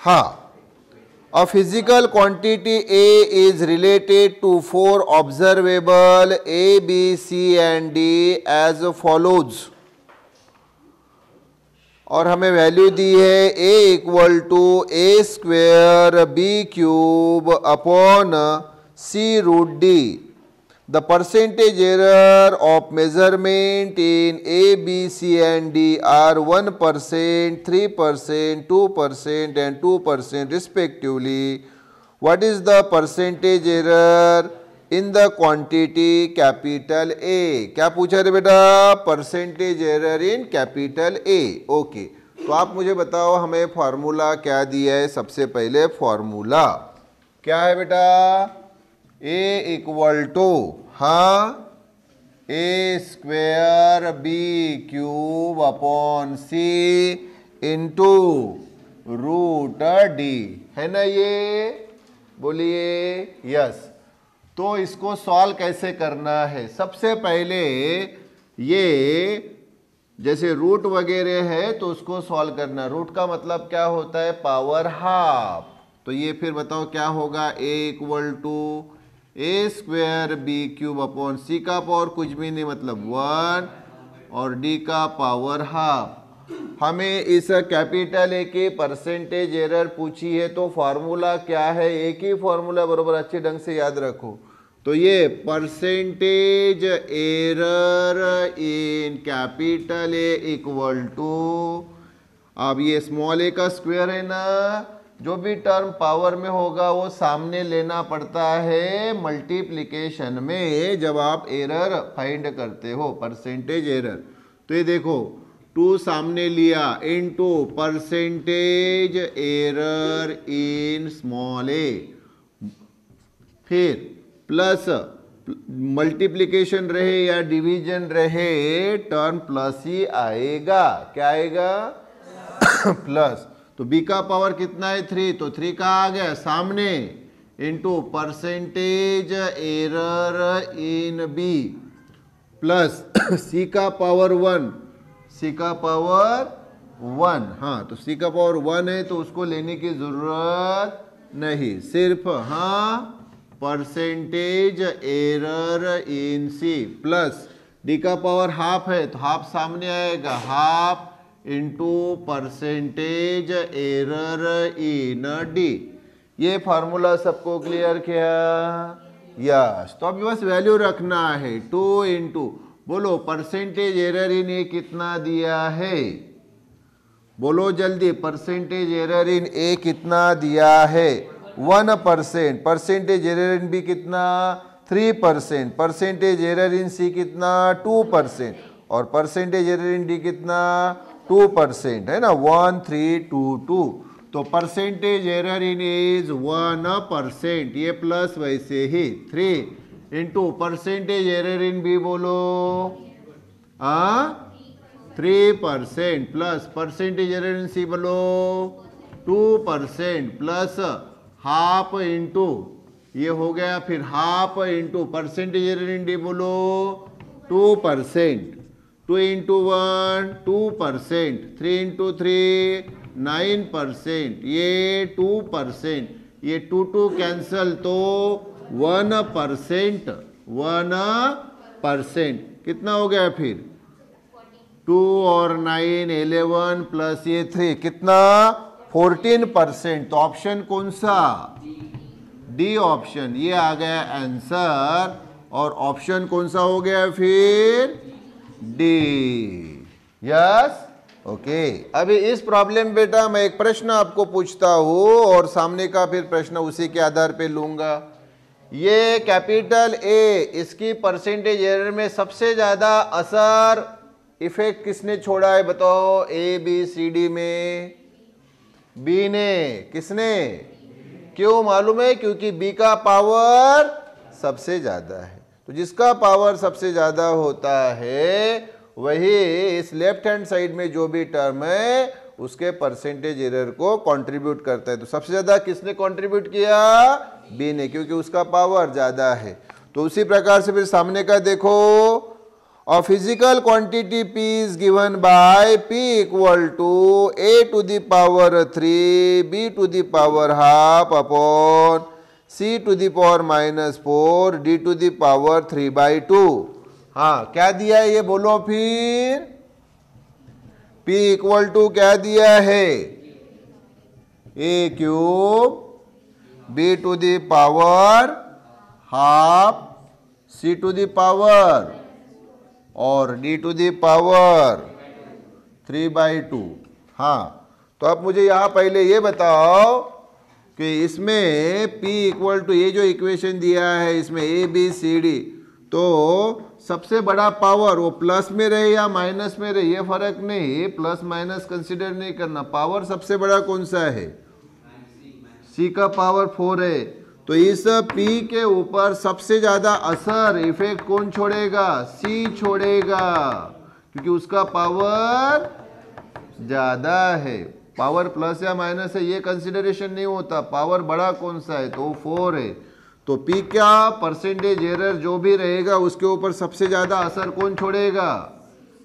हाँ, a physical quantity A is related to 4 observable A, B, C and D as follows. और हमें value दी है A equal to A square B cube upon C root D. The percentage error of measurement in A, B, C and D are 1%, 3%, 2% and 2% respectively. What is the percentage error in the quantity capital A? क्या पूछा रे बेटा? Percentage error in capital A. Okay. तो आप मुझे बताओ हमें formula क्या दिया है? सबसे पहले फार्मूला क्या है बेटा? A equal to A square B cube upon C into root D, है ना ये? बोलिए यस। तो इसको सॉल्व कैसे करना है? सबसे पहले ये जैसे रूट वगैरह है तो उसको सॉल्व करना। रूट का मतलब क्या होता है? Power half. तो ये फिर बताओ क्या होगा? A equal to A square B cube upon C का पावर कुछ भी नहीं मतलब 1 और डी का पावर हाफ। हमें इस कैपिटल ए की परसेंटेज एरर पूछी है तो फार्मूला क्या है? एक ही फार्मूला, बरोबर अच्छे ढंग से याद रखो। तो ये percentage error in capital A equal to, अब ये स्मॉल ए का स्क्वायर है ना, जो भी टर्म पावर में होगा वो सामने लेना पड़ता है मल्टीप्लिकेशन में जब आप एरर फाइंड करते हो, परसेंटेज एरर। तो ये देखो 2 सामने लिया into percentage error in small a, फिर प्लस मल्टीप्लिकेशन रहे या डिवीजन रहे टर्म प्लस ही आएगा। क्या आएगा? प्लस। तो b का पावर कितना है? 3, तो 3 का आ गया सामने इंटू परसेंटेज एरर इन b प्लस c का पावर 1, c का पावर 1। हाँ, तो c का पावर 1 है तो उसको लेने की जरूरत नहीं, सिर्फ परसेंटेज एरर इन c प्लस d का पावर हाफ है तो हाफ सामने आएगा, half into percentage error in D. ये फार्मूला सबको क्लियर किया? यस। तो अब बस वैल्यू रखना है 2 इंटू, बोलो परसेंटेज एरर इन ए कितना दिया है? बोलो जल्दी, परसेंटेज एरर इन ए कितना दिया है? 1%। परसेंटेज एरर इन बी कितना? 3%। परसेंटेज एरर इन सी कितना? 2%। और परसेंटेज एरर इन डी कितना? 2%, है ना? 1 3 2 2। तो परसेंटेज एरर इन इज 1%, ये प्लस वैसे ही 3 into percentage error in B, बोलो 3% plus percentage error in C बोलो 2% प्लस हाफ इंटू ये हो गया, फिर half into percentage error in D बोलो 2%। 2 इंटू 1 2%, 3 इंटू 3 9%, ये 2%, ये 2 2 कैंसल तो 1%, 1%। कितना हो गया फिर? 2 और 9 11 प्लस ये 3 कितना? 14%। तो ऑप्शन कौन सा? D option. ये आ गया आंसर। और ऑप्शन कौन सा हो गया फिर? डी। Yes, okay. अभी इस प्रॉब्लम बेटा मैं एक प्रश्न आपको पूछता हूं और सामने का फिर प्रश्न उसी के आधार पे लूंगा। ये कैपिटल ए, इसकी परसेंटेज एरर में सबसे ज्यादा असर इफेक्ट किसने छोड़ा है बताओ? ए बी सी डी में बी ने। किसने? क्यों मालूम है? क्योंकि बी का पावर सबसे ज्यादा है। तो जिसका पावर सबसे ज्यादा होता है वही इस लेफ्ट हैंड साइड में जो भी टर्म है उसके परसेंटेज एरर को कंट्रीब्यूट करता है। तो सबसे ज्यादा किसने कंट्रीब्यूट किया? बी ने, क्योंकि उसका पावर ज्यादा है। तो उसी प्रकार से फिर सामने का देखो, A physical quantity P is given by P equal to A to the power 3, B to the power half upon C to the power minus 4, D to the power 3/2. हाँ, क्या दिया है ये बोलो फिर। P इक्वल टू क्या दिया है, A cube, B to the power half, C to the power और D टू द पावर 3/2। हाँ, तो अब मुझे यहाँ पहले ये बताओ कि इसमें P इक्वल टू, ये जो इक्वेशन दिया है इसमें A B C D, तो सबसे बड़ा पावर वो प्लस में रहे या माइनस में रहे ये फर्क नहीं, प्लस माइनस कंसिडर नहीं करना। पावर सबसे बड़ा कौन सा है, C का पावर 4 है। तो इस P के ऊपर सबसे ज्यादा असर इफेक्ट कौन छोड़ेगा, C छोड़ेगा, क्योंकि उसका पावर ज्यादा है। पावर प्लस या माइनस है ये कंसिडरेशन नहीं होता, पावर बड़ा कौन सा है तो 4 है। तो P क्या परसेंटेज एरर जो भी रहेगा उसके ऊपर सबसे ज्यादा असर कौन छोड़ेगा,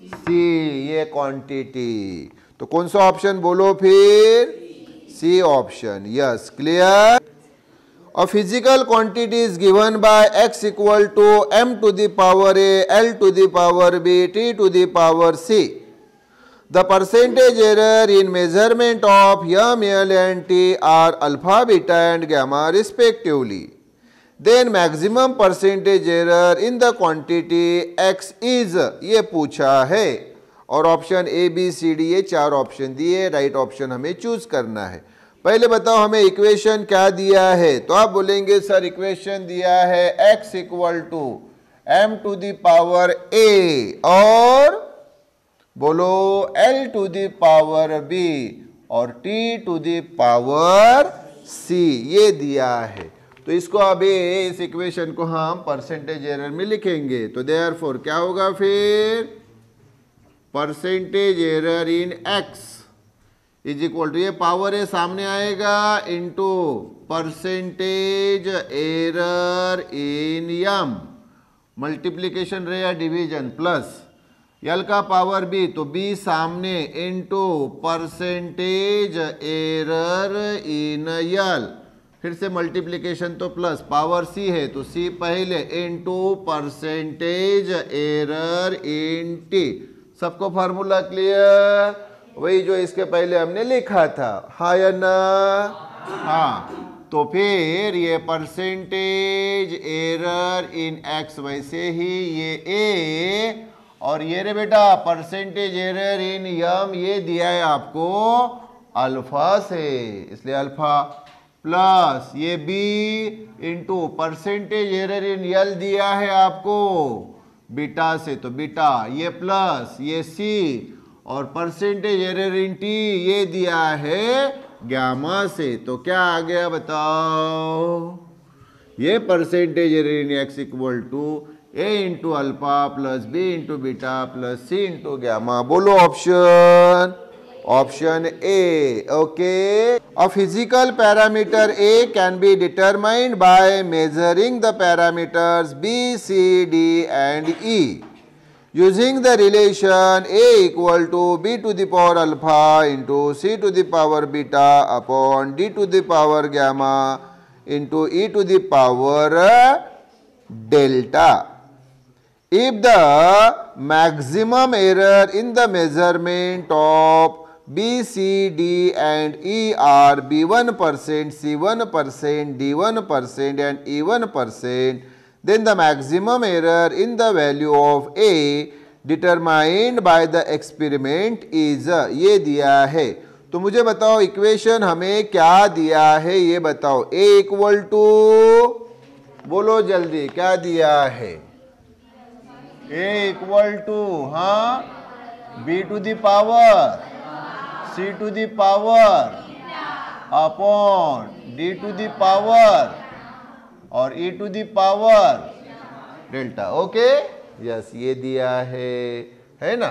C, ये क्वांटिटी। तो कौन सा ऑप्शन बोलो फिर, C option. Yes, clear. A physical quantity is given by x equal to m to the power a, l to the power b, t to the power c. The percentage error in measurement of m, l and t are alpha, beta and gamma respectively. Then maximum percentage error in the quantity x is, ये पूछा है और option A B C D ये 4 option दिए, right option हमें choose करना है। पहले बताओ हमें इक्वेशन क्या दिया है, तो आप बोलेंगे सर इक्वेशन दिया है x equal to m to the power a और बोलो l to the power b और t to the power c, ये दिया है। तो इसको अभी इस इक्वेशन को हम परसेंटेज एरर में लिखेंगे। तो देयरफॉर क्या होगा फिर, percentage error in x is equal to, ये पावर है सामने आएगा, into percentage error in m, multiplication रहे या डिवीजन, प्लस l का पावर b, तो b सामने, into percentage error in l, फिर से मल्टीप्लीकेशन तो प्लस, पावर c है तो c पहले, इनटू परसेंटेज एरर इन t। सबको फार्मूला क्लियर, वही जो इसके पहले हमने लिखा था, हाँ या ना। हाँ, तो फिर ये परसेंटेज एरर इन x, वैसे ही ये a और ये रे बेटा परसेंटेज एरर इन m, ये दिया है आपको अल्फा से, इसलिए अल्फा, प्लस ये b into percentage error in l दिया है आपको बीटा से, तो बीटा, ये प्लस ये c और परसेंटेज एरर इन t ये दिया है गामा से। तो क्या आ गया बताओ, ये percentage error in x equal to a into alpha plus b into beta plus c into gamma. बोलो option, option A. Okay, a physical parameter a can be determined by measuring the parameters b, c, d and e using the relation a equal to b to the power alpha into c to the power beta upon d to the power gamma into e to the power delta. If the maximum error in the measurement of B, C, D and E are B1%, C1%, D1% and E1%, then the maximum error in the value of A determined by the experiment is, ये दिया है। तो मुझे बताओ equation हमें क्या दिया है ये बताओ। A इक्वल टू, बोलो जल्दी क्या दिया है, A इक्वल टू, हाँ, B to the power C to the power upon D to the power और E to the power delta. Okay, yes, ये दिया है ना।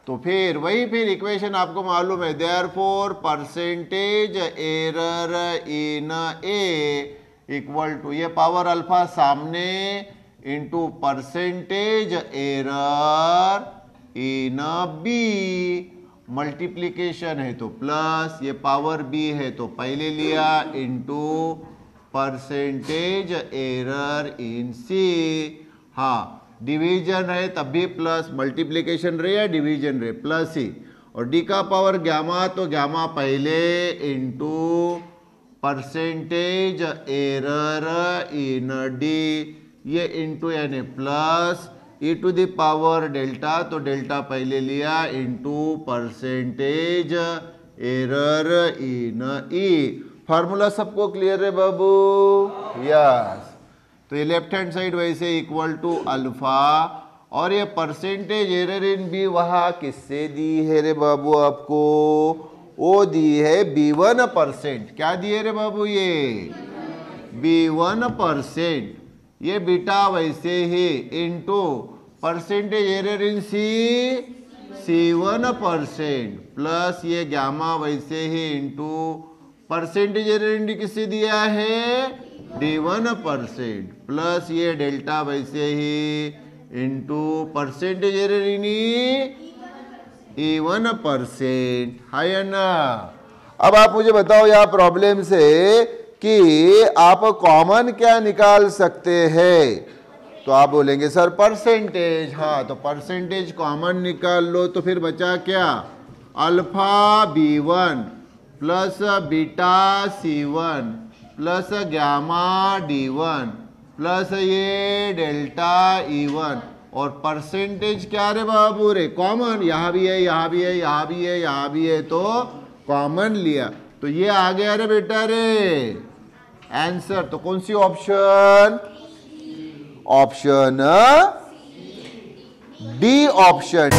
तो फिर वही फिर इक्वेशन आपको मालूम है, therefore percentage error in A equal to, ये पावर अल्फा सामने, into percentage error in B. Multiplication है तो प्लस, ये पावर बी है तो पहले लिया, इंटू परसेंटेज एरर इन सी। हाँ, डिवीजन है तब भी प्लस, मल्टीप्लीकेशन रहे या डिवीजन रहे प्लस ही। और डी का पावर गामा तो गामा पहले, into percentage error in D, ये इंटू यानी plus, E to the power delta तो डेल्टा पहले लिया, into percentage error in E. Formula सबको क्लियर है बाबू? यस। तो ये लेफ्ट हैंड साइड वैसे इक्वल टू अल्फा, और ये परसेंटेज एरर इन बी वहां किससे दी है रे बाबू आपको? वो दी है B1%। क्या दिए रे बाबू? ये B1%। ये बीटा वैसे ही into percentage error in C1% plus ये गामा वैसे ही into percentage error in D किससे दिया है? D1% प्लस ये डेल्टा वैसे ही into percentage error in E1%। है ना? अब आप मुझे बताओ यहाँ प्रॉब्लम से कि आप कॉमन क्या निकाल सकते हैं? तो आप बोलेंगे सर परसेंटेज। हाँ, तो परसेंटेज कॉमन निकाल लो, तो फिर बचा क्या? Alpha B1 plus beta C1 plus gamma D1 plus ये डेल्टा E1, और परसेंटेज क्या रे बाबू रे? कॉमन। यहाँ भी है, यहाँ भी है, यहाँ भी है, यहाँ भी है, तो कॉमन लिया, तो ये आ गया रे बेटा रे आंसर। तो कौन सी ऑप्शन? Option D option.